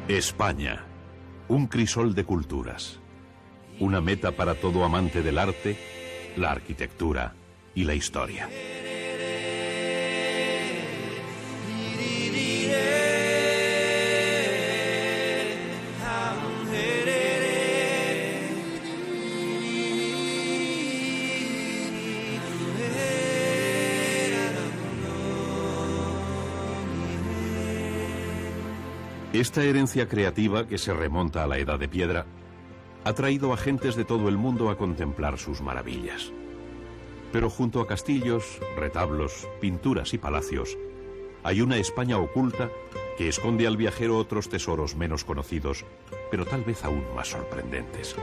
España, un crisol de culturas. Una meta para todo amante del arte, la arquitectura y la historia. Esta herencia creativa, que se remonta a la Edad de Piedra, ha traído a gentes de todo el mundo a contemplar sus maravillas. Pero junto a castillos, retablos, pinturas y palacios, hay una España oculta que esconde al viajero otros tesoros menos conocidos, pero tal vez aún más sorprendentes.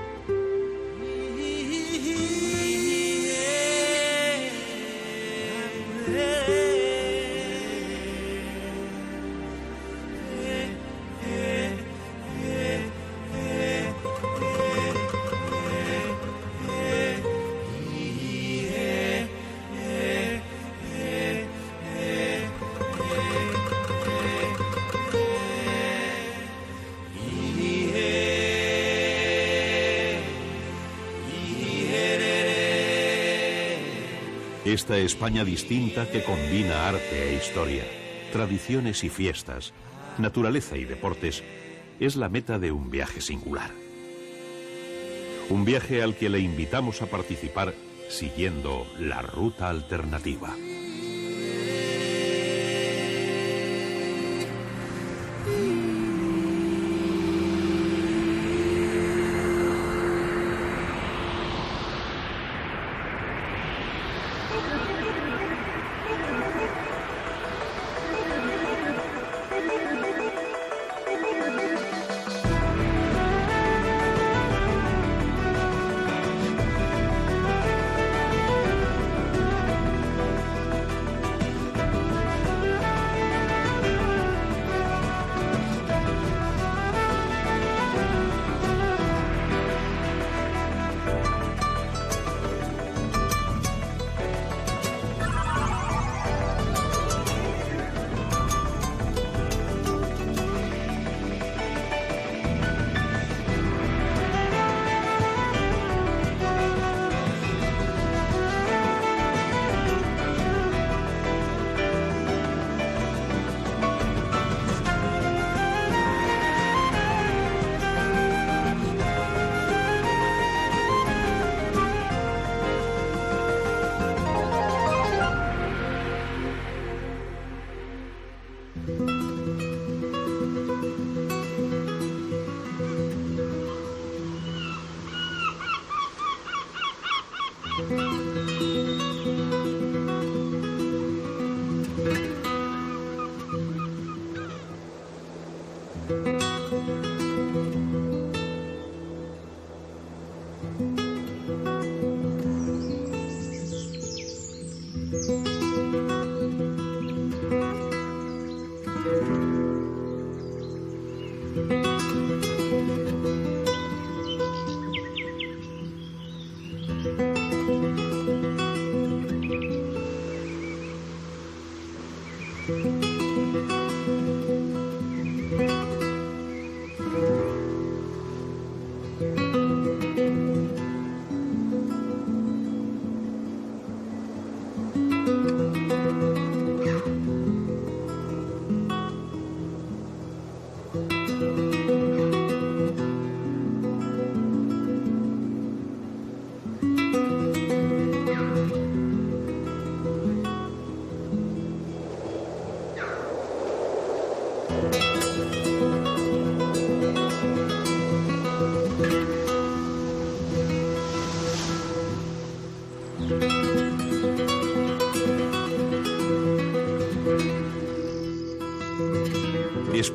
Esta España distinta que combina arte e historia, tradiciones y fiestas, naturaleza y deportes, es la meta de un viaje singular. Un viaje al que le invitamos a participar siguiendo la ruta alternativa.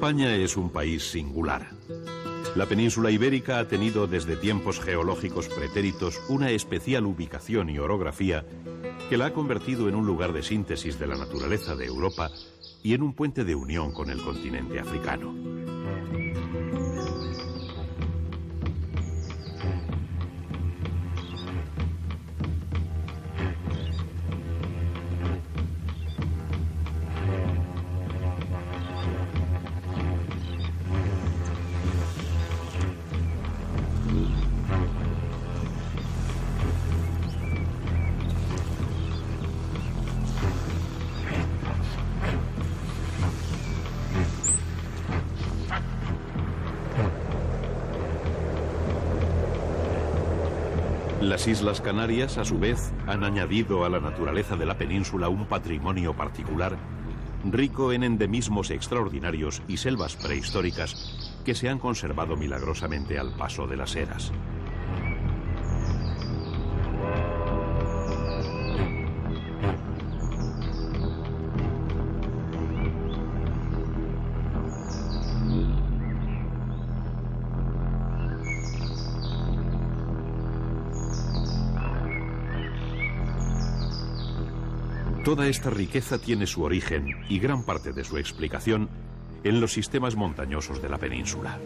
España es un país singular. La península ibérica ha tenido desde tiempos geológicos pretéritos una especial ubicación y orografía que la ha convertido en un lugar de síntesis de la naturaleza de Europa y en un puente de unión con el continente africano. Las Islas Canarias, a su vez, han añadido a la naturaleza de la península un patrimonio particular, rico en endemismos extraordinarios y selvas prehistóricas que se han conservado milagrosamente al paso de las eras. Toda esta riqueza tiene su origen y gran parte de su explicación en los sistemas montañosos de la península.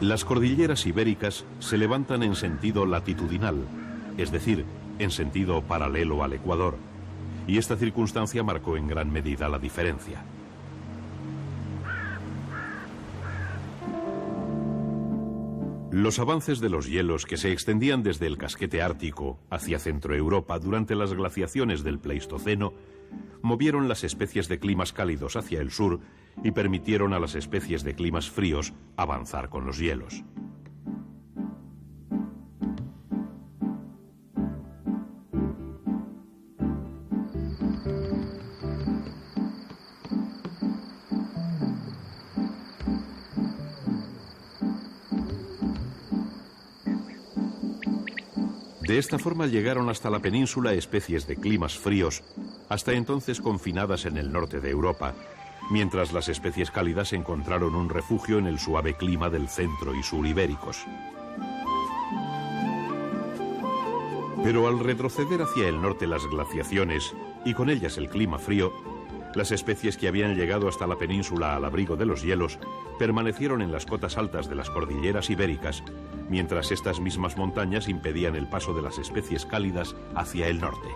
Las cordilleras ibéricas se levantan en sentido latitudinal, es decir, en sentido paralelo al Ecuador, y esta circunstancia marcó en gran medida la diferencia. Los avances de los hielos que se extendían desde el casquete ártico hacia Centroeuropa durante las glaciaciones del Pleistoceno movieron las especies de climas cálidos hacia el sur y permitieron a las especies de climas fríos avanzar con los hielos. De esta forma llegaron hasta la península especies de climas fríos, hasta entonces confinadas en el norte de Europa, mientras las especies cálidas encontraron un refugio en el suave clima del centro y sur ibéricos. Pero al retroceder hacia el norte las glaciaciones, y con ellas el clima frío, las especies que habían llegado hasta la península al abrigo de los hielos permanecieron en las cotas altas de las cordilleras ibéricas, mientras estas mismas montañas impedían el paso de las especies cálidas hacia el norte.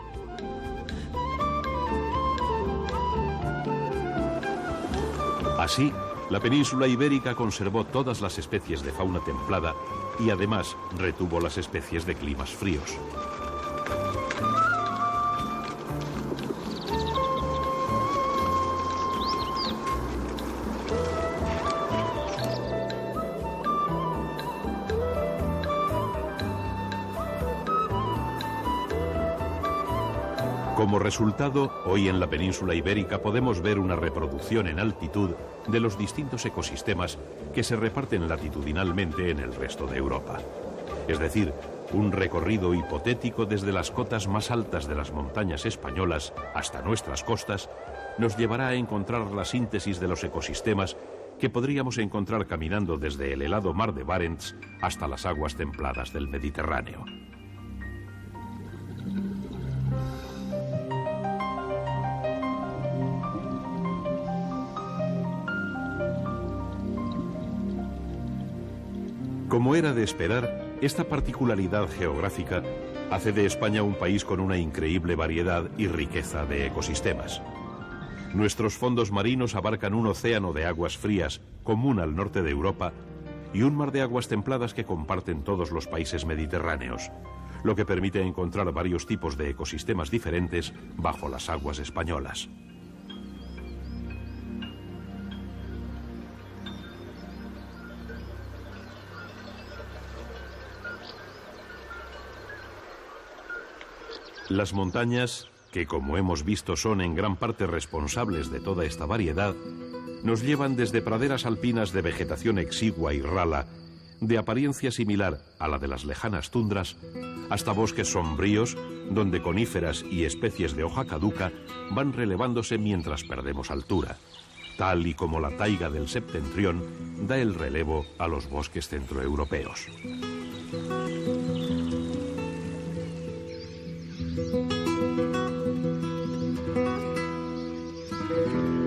Así, la península ibérica conservó todas las especies de fauna templada y además retuvo las especies de climas fríos. Como resultado, hoy en la península ibérica podemos ver una reproducción en altitud de los distintos ecosistemas que se reparten latitudinalmente en el resto de Europa. Es decir, un recorrido hipotético desde las cotas más altas de las montañas españolas hasta nuestras costas nos llevará a encontrar la síntesis de los ecosistemas que podríamos encontrar caminando desde el helado mar de Barents hasta las aguas templadas del Mediterráneo. Como era de esperar, esta particularidad geográfica hace de España un país con una increíble variedad y riqueza de ecosistemas. Nuestros fondos marinos abarcan un océano de aguas frías común al norte de Europa y un mar de aguas templadas que comparten todos los países mediterráneos, lo que permite encontrar varios tipos de ecosistemas diferentes bajo las aguas españolas. Las montañas, que como hemos visto son en gran parte responsables de toda esta variedad, nos llevan desde praderas alpinas de vegetación exigua y rala, de apariencia similar a la de las lejanas tundras, hasta bosques sombríos, donde coníferas y especies de hoja caduca van relevándose mientras perdemos altura, tal y como la taiga del septentrión da el relevo a los bosques centroeuropeos.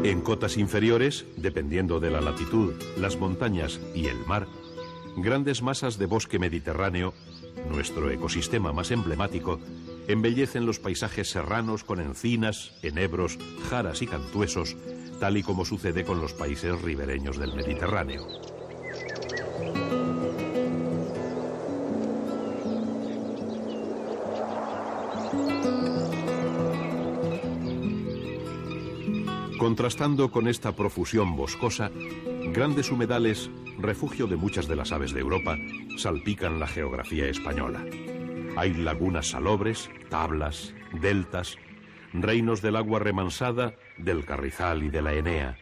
En cotas inferiores, dependiendo de la latitud, las montañas y el mar, grandes masas de bosque mediterráneo, nuestro ecosistema más emblemático, embellecen los paisajes serranos con encinas, enebros, jaras y cantuesos, tal y como sucede con los países ribereños del Mediterráneo. Contrastando con esta profusión boscosa, grandes humedales, refugio de muchas de las aves de Europa, salpican la geografía española. Hay lagunas salobres, tablas, deltas, reinos del agua remansada, del Carrizal y de la Enea,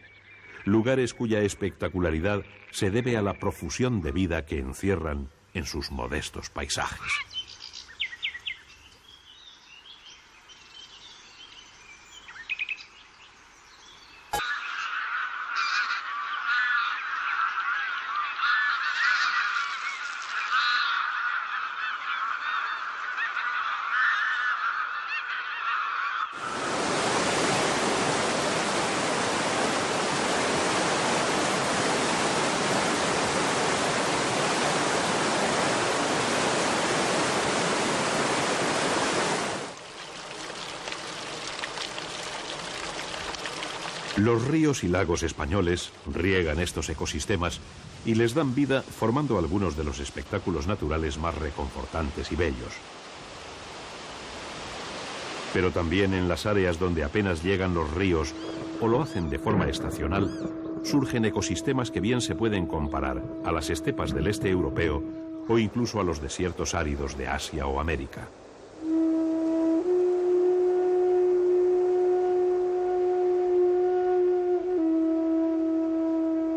lugares cuya espectacularidad se debe a la profusión de vida que encierran en sus modestos paisajes. Los ríos y lagos españoles riegan estos ecosistemas y les dan vida formando algunos de los espectáculos naturales más reconfortantes y bellos. Pero también en las áreas donde apenas llegan los ríos o lo hacen de forma estacional, surgen ecosistemas que bien se pueden comparar a las estepas del este europeo o incluso a los desiertos áridos de Asia o América.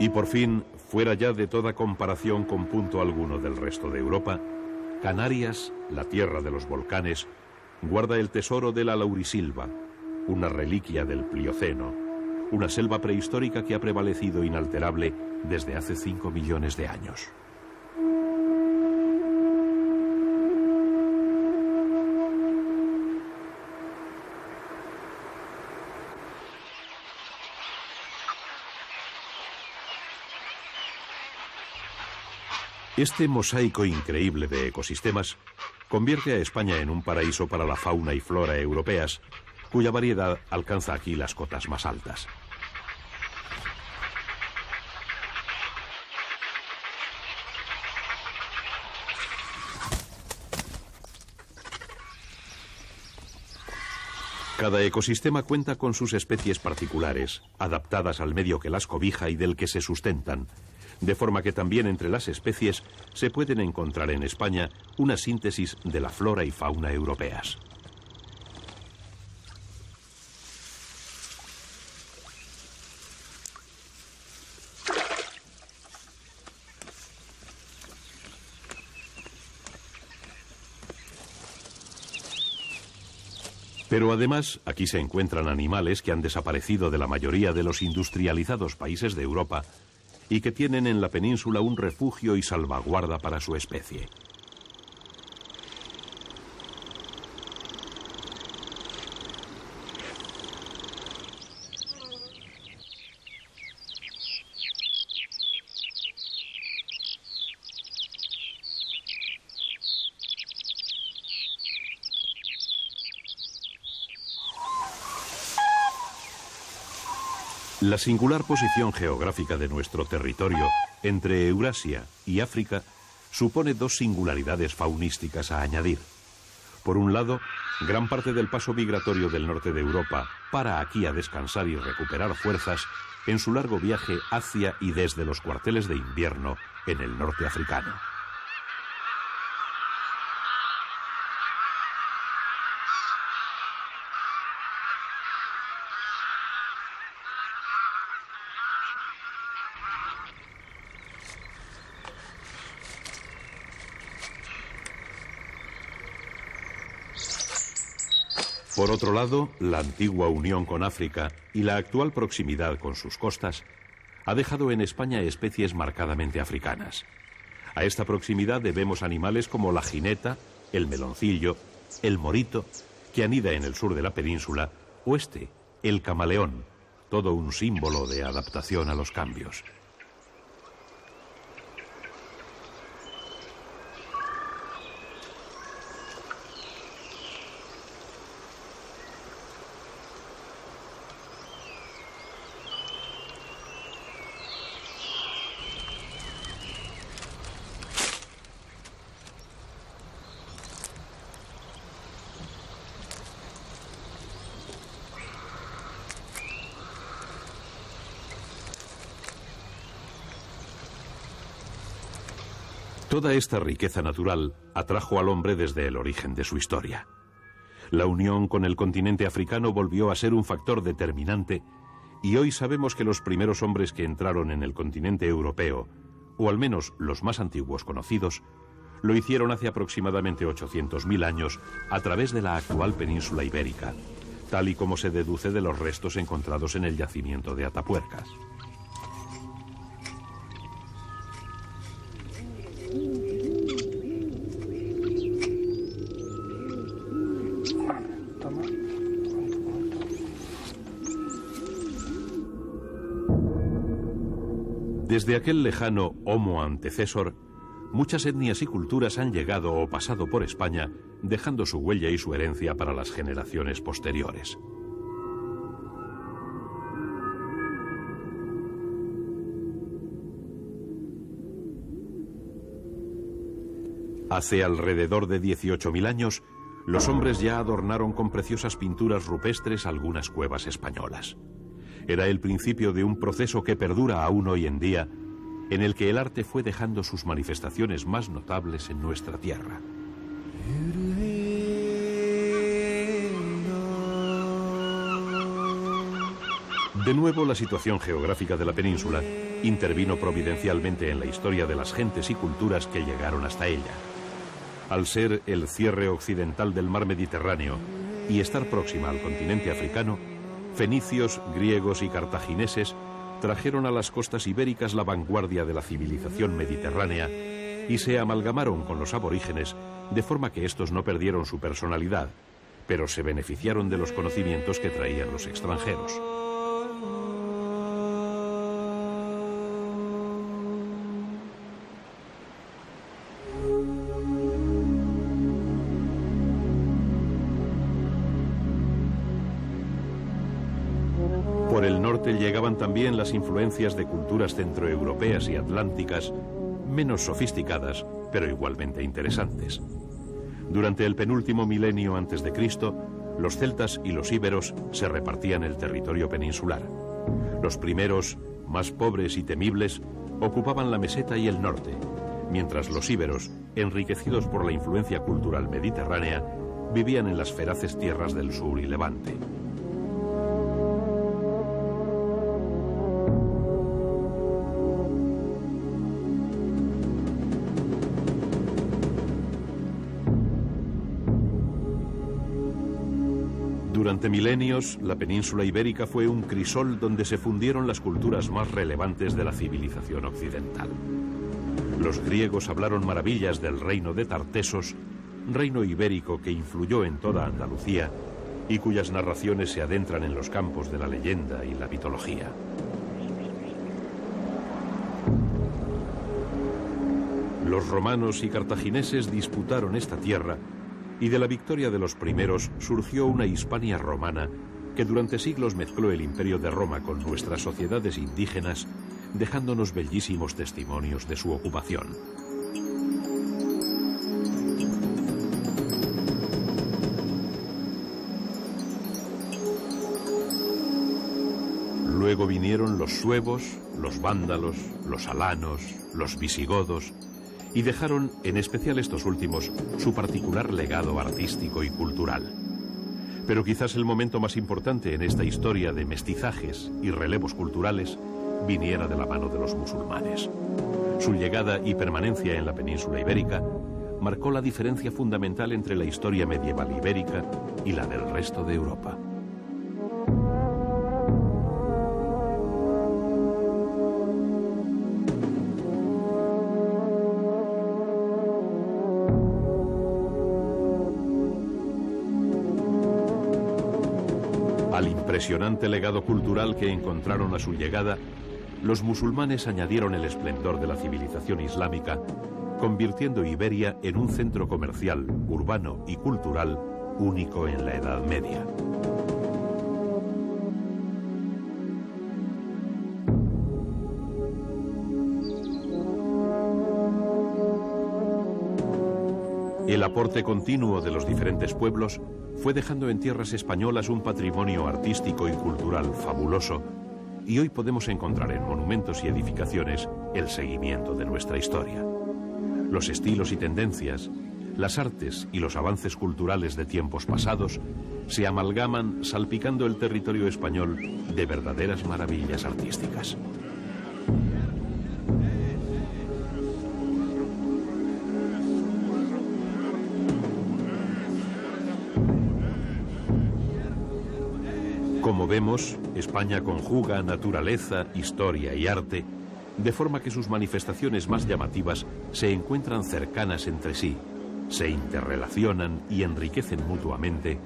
Y por fin, fuera ya de toda comparación con punto alguno del resto de Europa, Canarias, la tierra de los volcanes, guarda el tesoro de la laurisilva, una reliquia del Plioceno, una selva prehistórica que ha prevalecido inalterable desde hace 5 millones de años. Este mosaico increíble de ecosistemas convierte a España en un paraíso para la fauna y flora europeas, cuya variedad alcanza aquí las cotas más altas. Cada ecosistema cuenta con sus especies particulares, adaptadas al medio que las cobija y del que se sustentan, de forma que también entre las especies se pueden encontrar en España una síntesis de la flora y fauna europeas. Pero además, aquí se encuentran animales que han desaparecido de la mayoría de los industrializados países de Europa y que tienen en la península un refugio y salvaguarda para su especie. La singular posición geográfica de nuestro territorio entre Eurasia y África supone dos singularidades faunísticas a añadir. Por un lado, gran parte del paso migratorio del norte de Europa para aquí a descansar y recuperar fuerzas en su largo viaje hacia y desde los cuarteles de invierno en el norte africano. Por otro lado, la antigua unión con África y la actual proximidad con sus costas ha dejado en España especies marcadamente africanas. A esta proximidad debemos animales como la jineta, el meloncillo, el morito, que anida en el sur de la península, o el camaleón, todo un símbolo de adaptación a los cambios. Toda esta riqueza natural atrajo al hombre desde el origen de su historia. La unión con el continente africano volvió a ser un factor determinante y hoy sabemos que los primeros hombres que entraron en el continente europeo, o al menos los más antiguos conocidos, lo hicieron hace aproximadamente 800.000 años a través de la actual península ibérica, tal y como se deduce de los restos encontrados en el yacimiento de Atapuercas. Desde aquel lejano Homo antecesor, muchas etnias y culturas han llegado o pasado por España, dejando su huella y su herencia para las generaciones posteriores. Hace alrededor de 18.000 años, los hombres ya adornaron con preciosas pinturas rupestres algunas cuevas españolas. Era el principio de un proceso que perdura aún hoy en día, en el que el arte fue dejando sus manifestaciones más notables en nuestra tierra. De nuevo, la situación geográfica de la península intervino providencialmente en la historia de las gentes y culturas que llegaron hasta ella. Al ser el cierre occidental del mar Mediterráneo y estar próxima al continente africano, fenicios, griegos y cartagineses trajeron a las costas ibéricas la vanguardia de la civilización mediterránea y se amalgamaron con los aborígenes, de forma que estos no perdieron su personalidad, pero se beneficiaron de los conocimientos que traían los extranjeros. Por el norte llegaban también las influencias de culturas centroeuropeas y atlánticas, menos sofisticadas, pero igualmente interesantes. Durante el penúltimo milenio antes de Cristo, los celtas y los íberos se repartían el territorio peninsular. Los primeros, más pobres y temibles, ocupaban la meseta y el norte, mientras los íberos, enriquecidos por la influencia cultural mediterránea, vivían en las feraces tierras del sur y Levante. Durante milenios, la península ibérica fue un crisol donde se fundieron las culturas más relevantes de la civilización occidental. Los griegos hablaron maravillas del reino de Tartesos, reino ibérico que influyó en toda Andalucía y cuyas narraciones se adentran en los campos de la leyenda y la mitología. Los romanos y cartagineses disputaron esta tierra y de la victoria de los primeros surgió una Hispania romana que durante siglos mezcló el imperio de Roma con nuestras sociedades indígenas, dejándonos bellísimos testimonios de su ocupación. Luego vinieron los suevos, los vándalos, los alanos, los visigodos, y dejaron, en especial estos últimos, su particular legado artístico y cultural. Pero quizás el momento más importante en esta historia de mestizajes y relevos culturales viniera de la mano de los musulmanes. Su llegada y permanencia en la península ibérica marcó la diferencia fundamental entre la historia medieval ibérica y la del resto de Europa. Al impresionante legado cultural que encontraron a su llegada, los musulmanes añadieron el esplendor de la civilización islámica, convirtiendo Iberia en un centro comercial, urbano y cultural único en la Edad Media. El aporte continuo de los diferentes pueblos fue dejando en tierras españolas un patrimonio artístico y cultural fabuloso, y hoy podemos encontrar en monumentos y edificaciones el seguimiento de nuestra historia. Los estilos y tendencias, las artes y los avances culturales de tiempos pasados se amalgaman salpicando el territorio español de verdaderas maravillas artísticas. Como vemos, España conjuga naturaleza, historia y arte, de forma que sus manifestaciones más llamativas se encuentran cercanas entre sí, se interrelacionan y enriquecen mutuamente,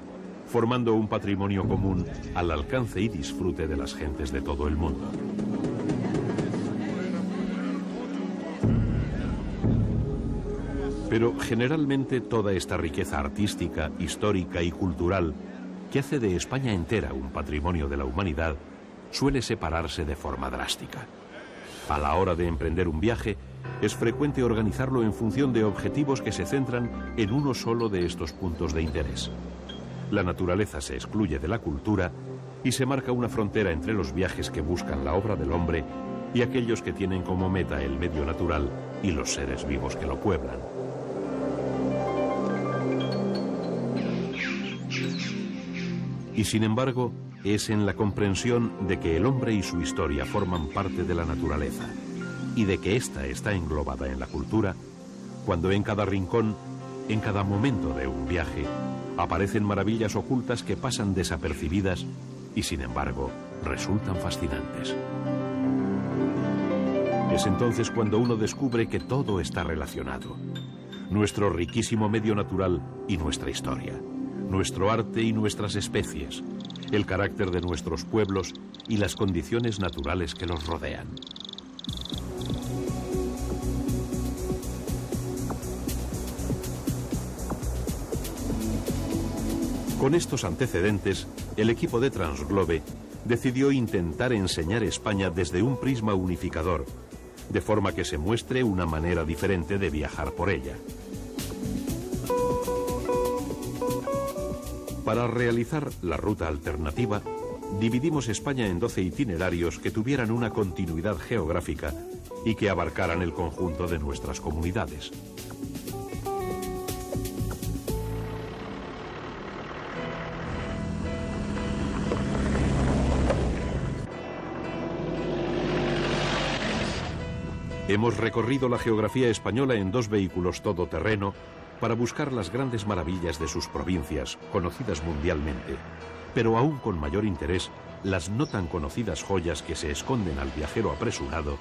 formando un patrimonio común al alcance y disfrute de las gentes de todo el mundo. Pero generalmente toda esta riqueza artística, histórica y cultural que hace de España entera un patrimonio de la humanidad, suele separarse de forma drástica. A la hora de emprender un viaje, es frecuente organizarlo en función de objetivos que se centran en uno solo de estos puntos de interés. La naturaleza se excluye de la cultura y se marca una frontera entre los viajes que buscan la obra del hombre y aquellos que tienen como meta el medio natural y los seres vivos que lo pueblan. Y sin embargo, es en la comprensión de que el hombre y su historia forman parte de la naturaleza y de que ésta está englobada en la cultura, cuando en cada rincón, en cada momento de un viaje, aparecen maravillas ocultas que pasan desapercibidas y sin embargo resultan fascinantes. Es entonces cuando uno descubre que todo está relacionado. Nuestro riquísimo medio natural y nuestra historia. Nuestro arte y nuestras especies, el carácter de nuestros pueblos y las condiciones naturales que los rodean. Con estos antecedentes, el equipo de Transglobe decidió intentar enseñar España desde un prisma unificador, de forma que se muestre una manera diferente de viajar por ella. Para realizar la ruta alternativa, dividimos España en 12 itinerarios que tuvieran una continuidad geográfica y que abarcaran el conjunto de nuestras comunidades. Hemos recorrido la geografía española en 2 vehículos todoterreno para buscar las grandes maravillas de sus provincias, conocidas mundialmente, pero aún con mayor interés, las no tan conocidas joyas que se esconden al viajero apresurado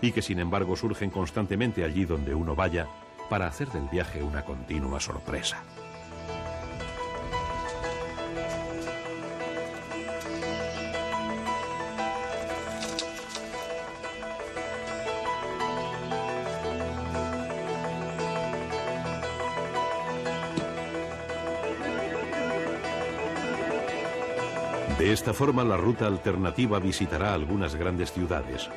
y que sin embargo surgen constantemente allí donde uno vaya para hacer del viaje una continua sorpresa. De esta forma, la ruta alternativa visitará algunas grandes ciudades,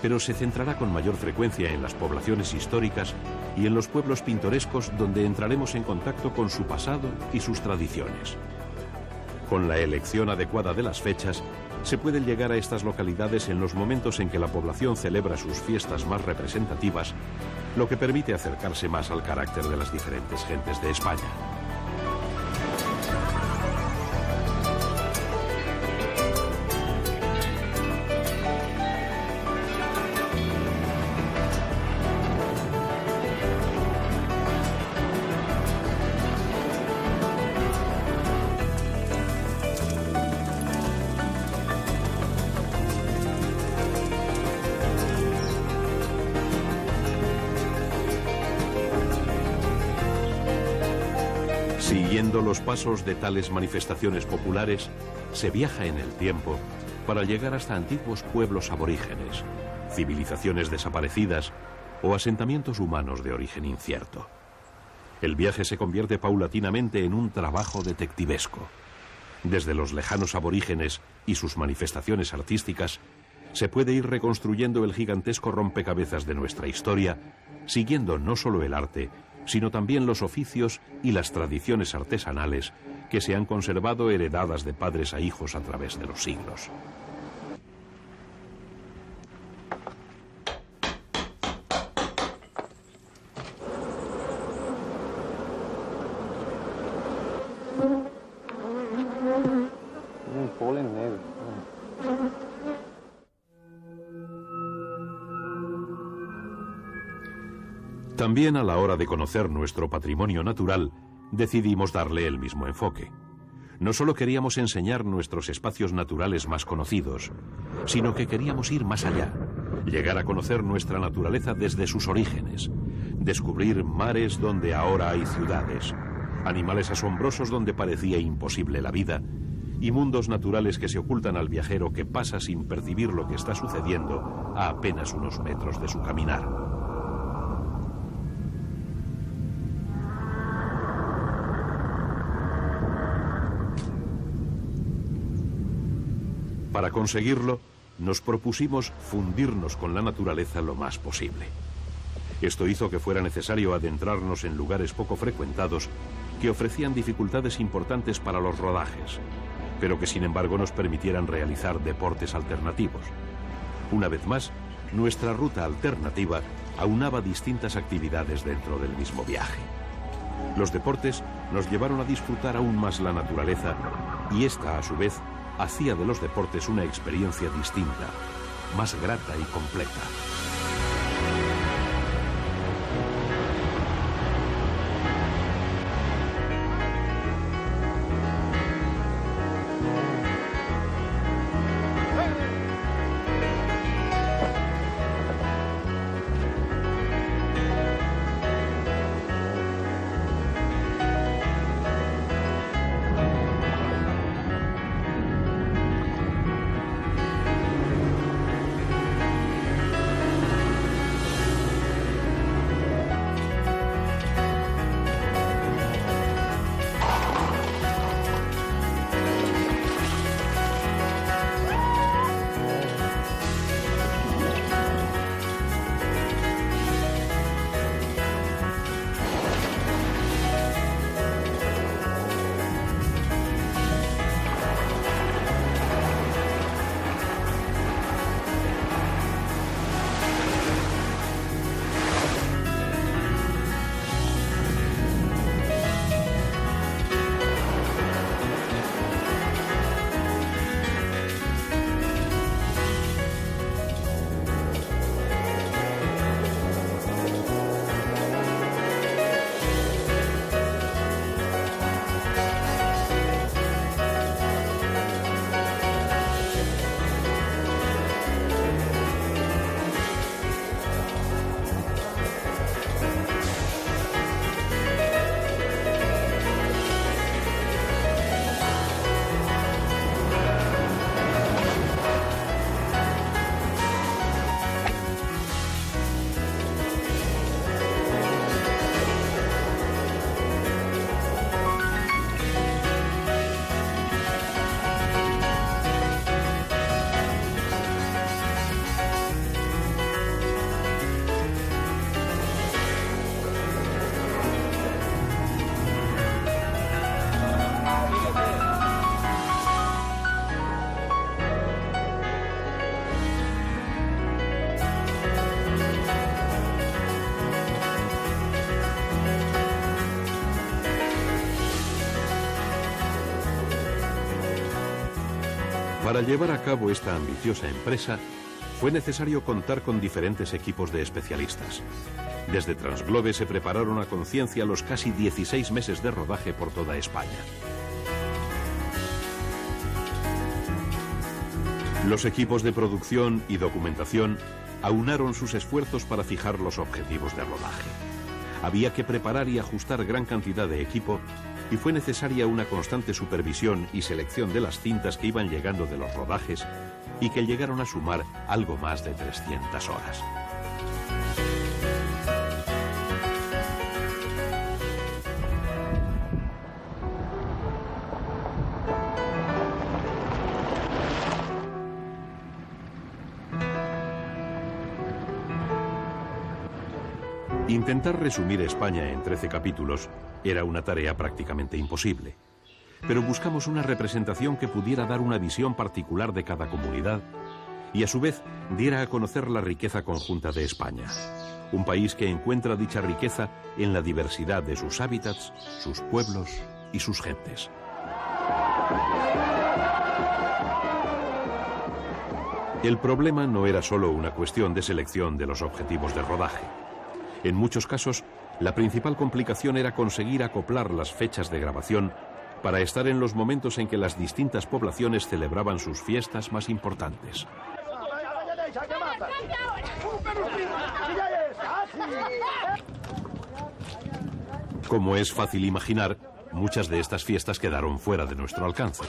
pero se centrará con mayor frecuencia en las poblaciones históricas y en los pueblos pintorescos donde entraremos en contacto con su pasado y sus tradiciones. Con la elección adecuada de las fechas, se puede llegar a estas localidades en los momentos en que la población celebra sus fiestas más representativas, lo que permite acercarse más al carácter de las diferentes gentes de España. Siguiendo los pasos de tales manifestaciones populares, se viaja en el tiempo para llegar hasta antiguos pueblos aborígenes, civilizaciones desaparecidas o asentamientos humanos de origen incierto. El viaje se convierte paulatinamente en un trabajo detectivesco. Desde los lejanos aborígenes y sus manifestaciones artísticas, se puede ir reconstruyendo el gigantesco rompecabezas de nuestra historia, siguiendo no solo el arte, sino también los oficios y las tradiciones artesanales que se han conservado heredadas de padres a hijos a través de los siglos. También a la hora de conocer nuestro patrimonio natural, decidimos darle el mismo enfoque. No solo queríamos enseñar nuestros espacios naturales más conocidos, sino que queríamos ir más allá, llegar a conocer nuestra naturaleza desde sus orígenes, descubrir mares donde ahora hay ciudades, animales asombrosos donde parecía imposible la vida, y mundos naturales que se ocultan al viajero que pasa sin percibir lo que está sucediendo a apenas unos metros de su caminar. Para conseguirlo, nos propusimos fundirnos con la naturaleza lo más posible. Esto hizo que fuera necesario adentrarnos en lugares poco frecuentados que ofrecían dificultades importantes para los rodajes, pero que sin embargo nos permitieran realizar deportes alternativos. Una vez más, nuestra ruta alternativa aunaba distintas actividades dentro del mismo viaje. Los deportes nos llevaron a disfrutar aún más la naturaleza y esta, a su vez, hacía de los deportes una experiencia distinta, más grata y completa. Para llevar a cabo esta ambiciosa empresa, fue necesario contar con diferentes equipos de especialistas. Desde Transglobe se prepararon a conciencia los casi 16 meses de rodaje por toda España. Los equipos de producción y documentación aunaron sus esfuerzos para fijar los objetivos de rodaje. Había que preparar y ajustar gran cantidad de equipo y fue necesaria una constante supervisión y selección de las cintas que iban llegando de los rodajes y que llegaron a sumar algo más de 300 horas. Intentar resumir España en 13 capítulos era una tarea prácticamente imposible, pero buscamos una representación que pudiera dar una visión particular de cada comunidad y a su vez diera a conocer la riqueza conjunta de España, un país que encuentra dicha riqueza en la diversidad de sus hábitats, sus pueblos y sus gentes. El problema no era solo una cuestión de selección de los objetivos de rodaje. En muchos casos, la principal complicación era conseguir acoplar las fechas de grabación para estar en los momentos en que las distintas poblaciones celebraban sus fiestas más importantes. Como es fácil imaginar, muchas de estas fiestas quedaron fuera de nuestro alcance,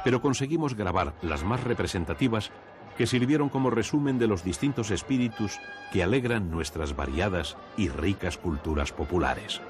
pero conseguimos grabar las más representativas que sirvieron como resumen de los distintos espíritus que alegran nuestras variadas y ricas culturas populares.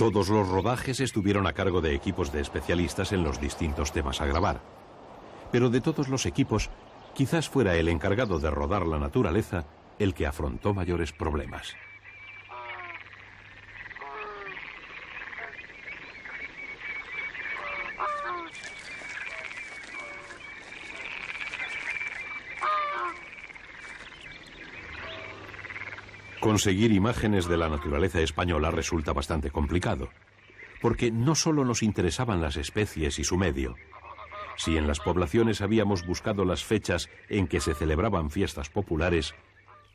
Todos los rodajes estuvieron a cargo de equipos de especialistas en los distintos temas a grabar. Pero de todos los equipos, quizás fuera el encargado de rodar la naturaleza el que afrontó mayores problemas. Conseguir imágenes de la naturaleza española resulta bastante complicado, porque no solo nos interesaban las especies y su medio. Si en las poblaciones habíamos buscado las fechas en que se celebraban fiestas populares,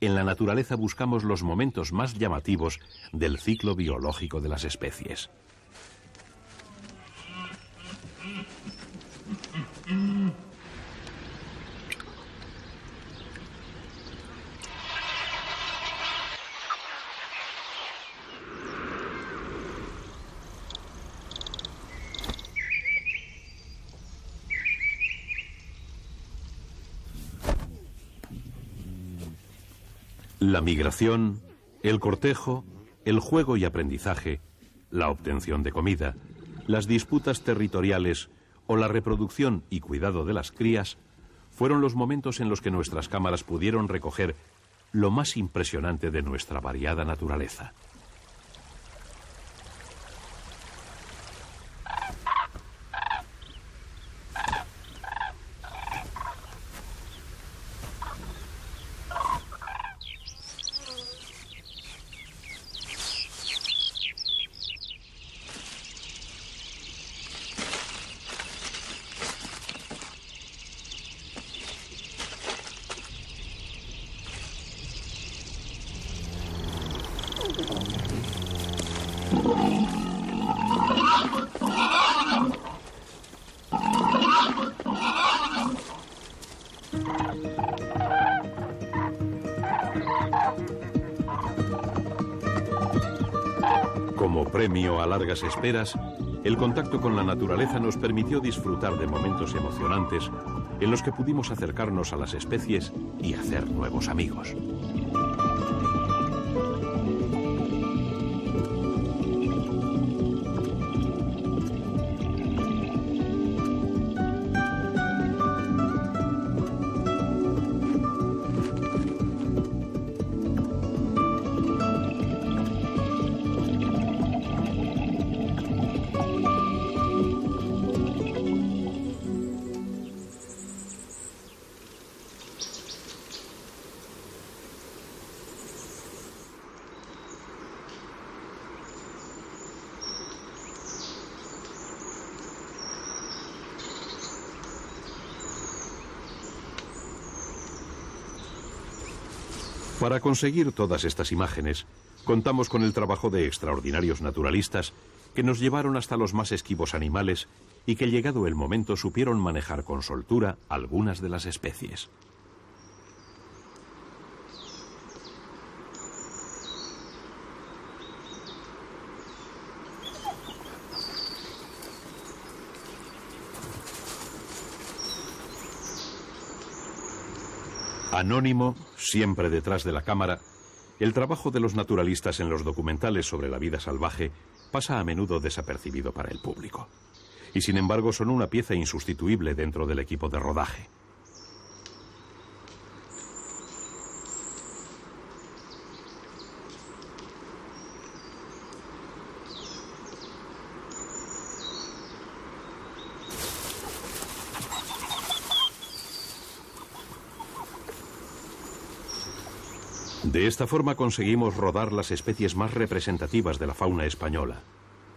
en la naturaleza buscamos los momentos más llamativos del ciclo biológico de las especies. La migración, el cortejo, el juego y aprendizaje, la obtención de comida, las disputas territoriales o la reproducción y cuidado de las crías fueron los momentos en los que nuestras cámaras pudieron recoger lo más impresionante de nuestra variada naturaleza. Como premio a largas esperas, el contacto con la naturaleza nos permitió disfrutar de momentos emocionantes en los que pudimos acercarnos a las especies y hacer nuevos amigos. Para conseguir todas estas imágenes, contamos con el trabajo de extraordinarios naturalistas que nos llevaron hasta los más esquivos animales y que, llegado el momento, supieron manejar con soltura algunas de las especies. Anónimo, siempre detrás de la cámara, El trabajo de los naturalistas en los documentales sobre la vida salvaje pasa a menudo desapercibido para el público. Y sin embargo son una pieza insustituible dentro del equipo de rodaje. De esta forma conseguimos rodar las especies más representativas de la fauna española,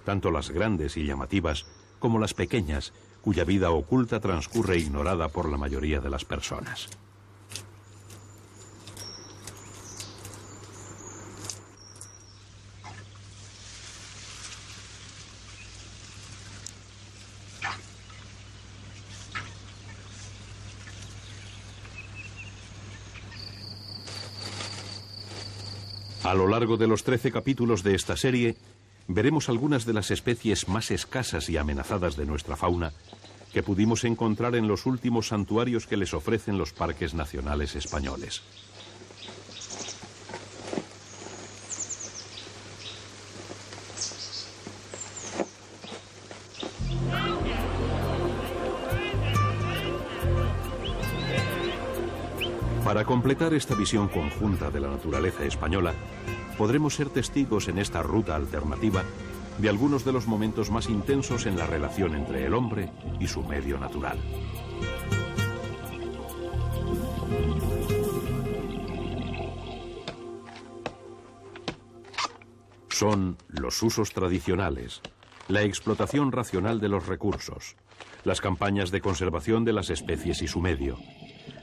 tanto las grandes y llamativas como las pequeñas, cuya vida oculta transcurre ignorada por la mayoría de las personas. A lo largo de los 13 capítulos de esta serie, veremos algunas de las especies más escasas y amenazadas de nuestra fauna que pudimos encontrar en los últimos santuarios que les ofrecen los parques nacionales españoles. Para completar esta visión conjunta de la naturaleza española, podremos ser testigos en esta ruta alternativa de algunos de los momentos más intensos en la relación entre el hombre y su medio natural. Son los usos tradicionales, la explotación racional de los recursos, las campañas de conservación de las especies y su medio,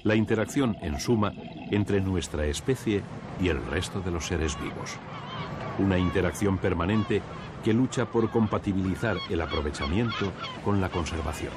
la interacción, en suma, entre nuestra especie y el resto de los seres vivos. Una interacción permanente que lucha por compatibilizar el aprovechamiento con la conservación.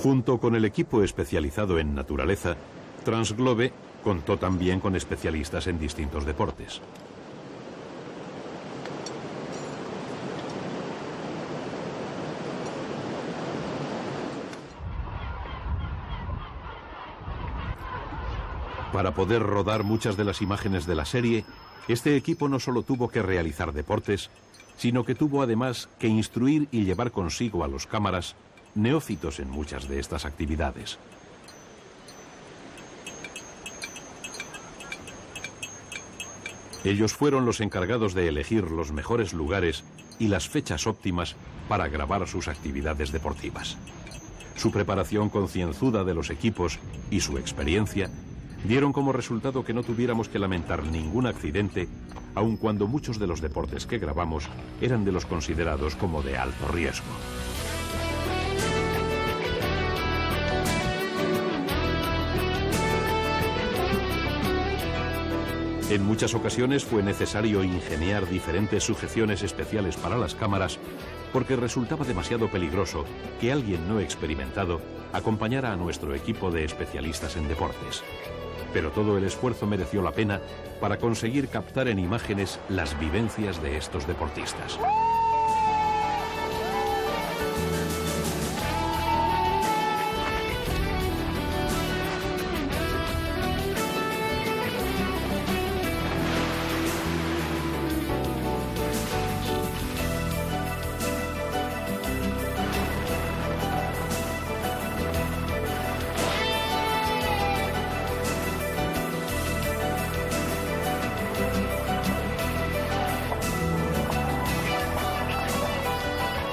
Junto con el equipo especializado en naturaleza, Transglobe contó también con especialistas en distintos deportes. Para poder rodar muchas de las imágenes de la serie, este equipo no solo tuvo que realizar deportes, sino que tuvo además que instruir y llevar consigo a los cámaras neófitos en muchas de estas actividades. Ellos fueron los encargados de elegir los mejores lugares y las fechas óptimas para grabar sus actividades deportivas. Su preparación concienzuda de los equipos y su experiencia dieron como resultado que no tuviéramos que lamentar ningún accidente, aun cuando muchos de los deportes que grabamos eran de los considerados como de alto riesgo. En muchas ocasiones fue necesario ingeniar diferentes sujeciones especiales para las cámaras porque resultaba demasiado peligroso que alguien no experimentado acompañara a nuestro equipo de especialistas en deportes. Pero todo el esfuerzo mereció la pena para conseguir captar en imágenes las vivencias de estos deportistas.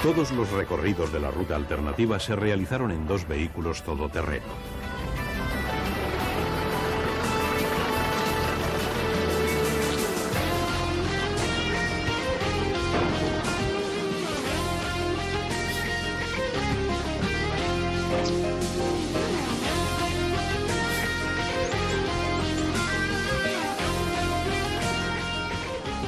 Todos los recorridos de la ruta alternativa se realizaron en 2 vehículos todoterreno.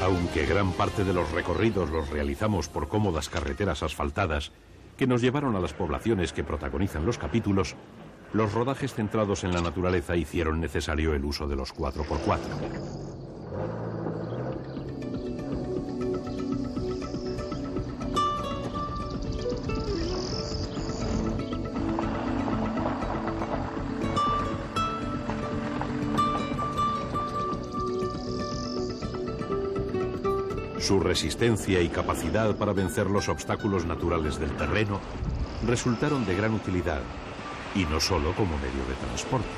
Aunque gran parte de los recorridos los realizamos por cómodas carreteras asfaltadas que nos llevaron a las poblaciones que protagonizan los capítulos, los rodajes centrados en la naturaleza hicieron necesario el uso de los 4x4. Su resistencia y capacidad para vencer los obstáculos naturales del terreno resultaron de gran utilidad, y no solo como medio de transporte.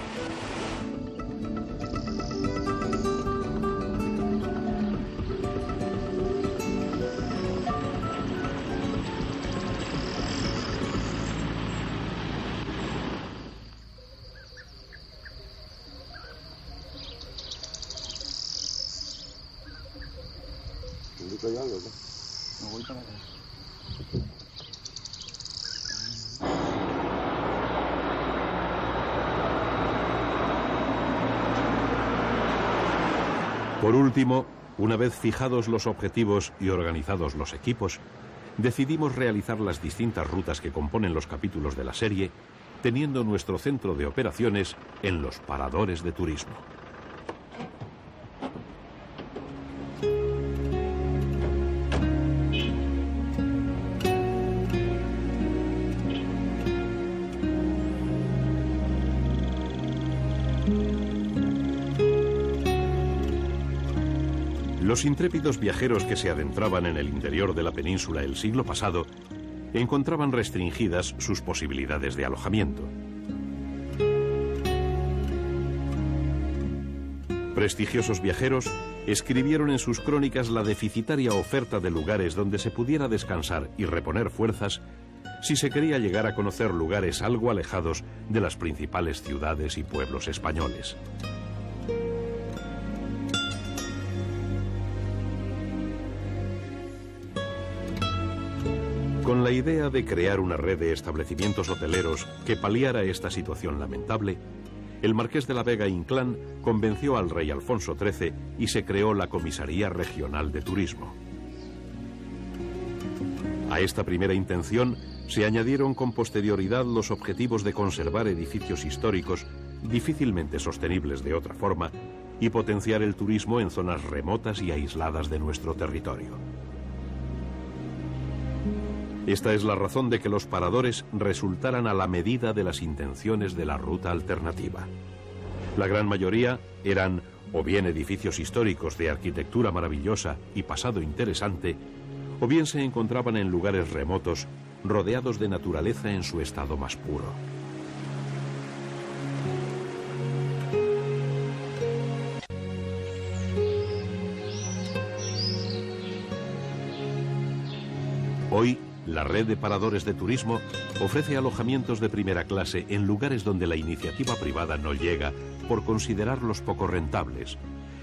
Me voy para acá. Por último, una vez fijados los objetivos y organizados los equipos, decidimos realizar las distintas rutas que componen los capítulos de la serie, teniendo nuestro centro de operaciones en los paradores de turismo. Los intrépidos viajeros que se adentraban en el interior de la península el siglo pasado encontraban restringidas sus posibilidades de alojamiento. Prestigiosos viajeros escribieron en sus crónicas la deficitaria oferta de lugares donde se pudiera descansar y reponer fuerzas si se quería llegar a conocer lugares algo alejados de las principales ciudades y pueblos españoles. Con la idea de crear una red de establecimientos hoteleros que paliara esta situación lamentable, el marqués de la Vega Inclán convenció al rey Alfonso XIII y se creó la Comisaría Regional de Turismo. A esta primera intención se añadieron con posterioridad los objetivos de conservar edificios históricos difícilmente sostenibles de otra forma y potenciar el turismo en zonas remotas y aisladas de nuestro territorio. Esta es la razón de que los paradores resultaran a la medida de las intenciones de la ruta alternativa. La gran mayoría eran o bien edificios históricos de arquitectura maravillosa y pasado interesante, o bien se encontraban en lugares remotos, rodeados de naturaleza en su estado más puro. Hoy, la red de paradores de turismo ofrece alojamientos de primera clase en lugares donde la iniciativa privada no llega por considerarlos poco rentables,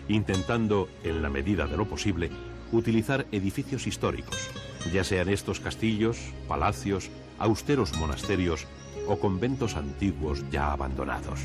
intentando, en la medida de lo posible, utilizar edificios históricos, ya sean estos castillos, palacios, austeros monasterios o conventos antiguos ya abandonados.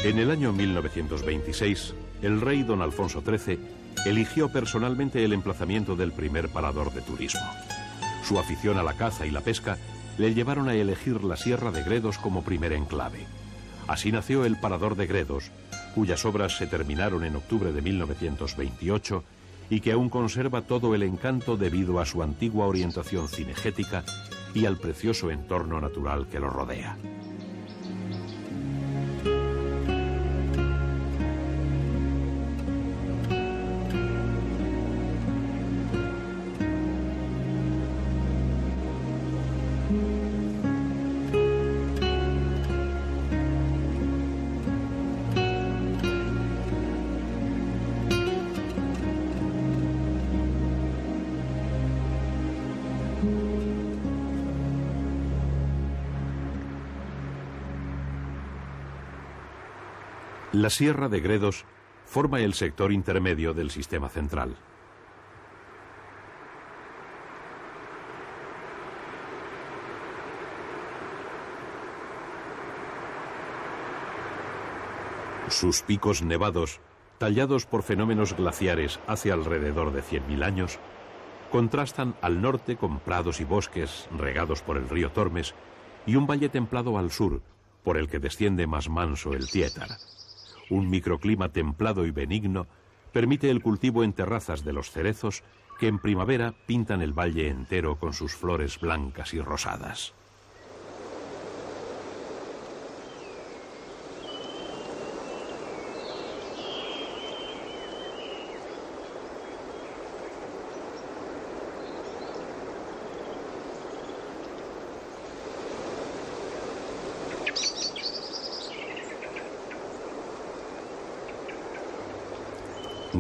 En el año 1926, el rey don Alfonso XIII eligió personalmente el emplazamiento del primer parador de turismo. Su afición a la caza y la pesca le llevaron a elegir la Sierra de Gredos como primer enclave. Así nació el Parador de Gredos, cuyas obras se terminaron en octubre de 1928 y que aún conserva todo el encanto debido a su antigua orientación cinegética y al precioso entorno natural que lo rodea. La Sierra de Gredos forma el sector intermedio del sistema central. Sus picos nevados, tallados por fenómenos glaciares hace alrededor de 100.000 años, contrastan al norte con prados y bosques regados por el río Tormes y un valle templado al sur, por el que desciende más manso el Tiétar. Un microclima templado y benigno permite el cultivo en terrazas de los cerezos que en primavera pintan el valle entero con sus flores blancas y rosadas.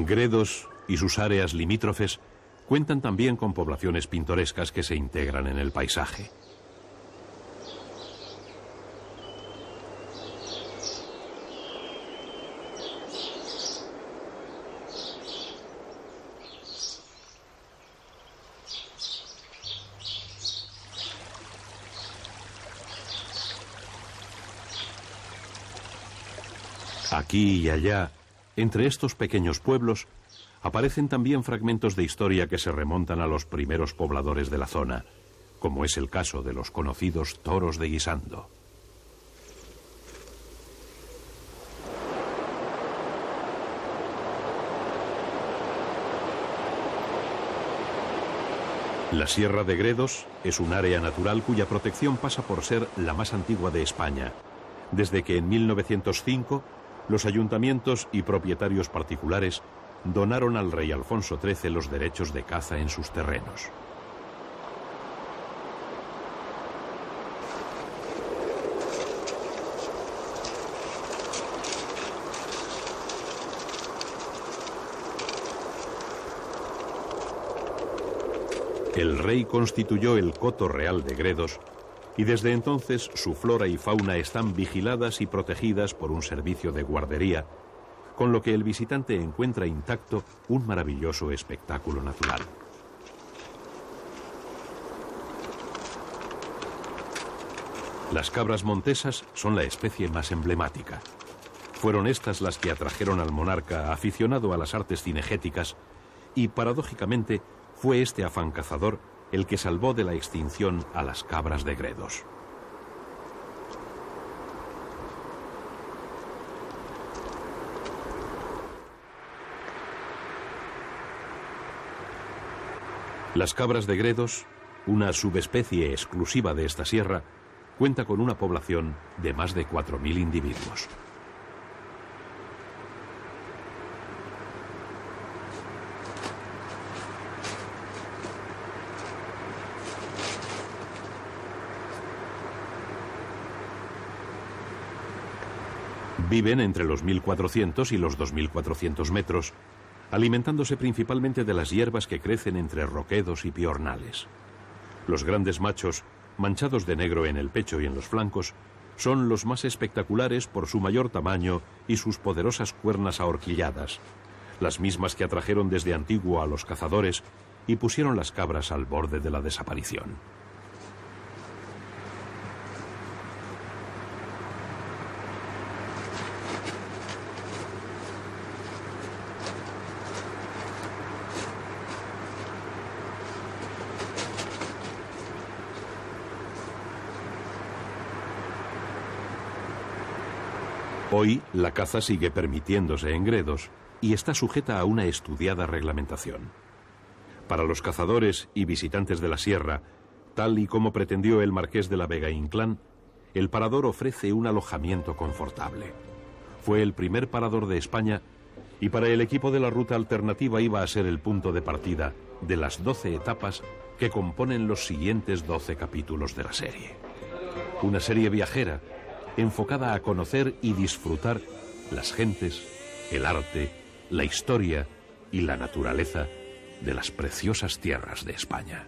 Gredos y sus áreas limítrofes cuentan también con poblaciones pintorescas que se integran en el paisaje. Aquí y allá, entre estos pequeños pueblos, aparecen también fragmentos de historia que se remontan a los primeros pobladores de la zona, como es el caso de los conocidos toros de Guisando. La Sierra de Gredos es un área natural cuya protección pasa por ser la más antigua de España, desde que en 1905 los ayuntamientos y propietarios particulares donaron al rey Alfonso XIII los derechos de caza en sus terrenos. El rey constituyó el Coto Real de Gredos y desde entonces su flora y fauna están vigiladas y protegidas por un servicio de guardería, con lo que el visitante encuentra intacto un maravilloso espectáculo natural. Las cabras montesas son la especie más emblemática. Fueron estas las que atrajeron al monarca aficionado a las artes cinegéticas y, paradójicamente, fue este afán cazador el que salvó de la extinción a las cabras de Gredos. Las cabras de Gredos, una subespecie exclusiva de esta sierra, cuenta con una población de más de 4.000 individuos. Viven entre los 1.400 y los 2.400 metros, alimentándose principalmente de las hierbas que crecen entre roquedos y piornales. Los grandes machos, manchados de negro en el pecho y en los flancos, son los más espectaculares por su mayor tamaño y sus poderosas cuernas ahorquilladas, las mismas que atrajeron desde antiguo a los cazadores y pusieron las cabras al borde de la desaparición. Hoy, la caza sigue permitiéndose en Gredos y está sujeta a una estudiada reglamentación. Para los cazadores y visitantes de la sierra, tal y como pretendió el marqués de la Vega-Inclán, el parador ofrece un alojamiento confortable. Fue el primer parador de España y para el equipo de la ruta alternativa iba a ser el punto de partida de las 12 etapas que componen los siguientes 12 capítulos de la serie. Una serie viajera enfocada a conocer y disfrutar las gentes, el arte, la historia y la naturaleza de las preciosas tierras de España.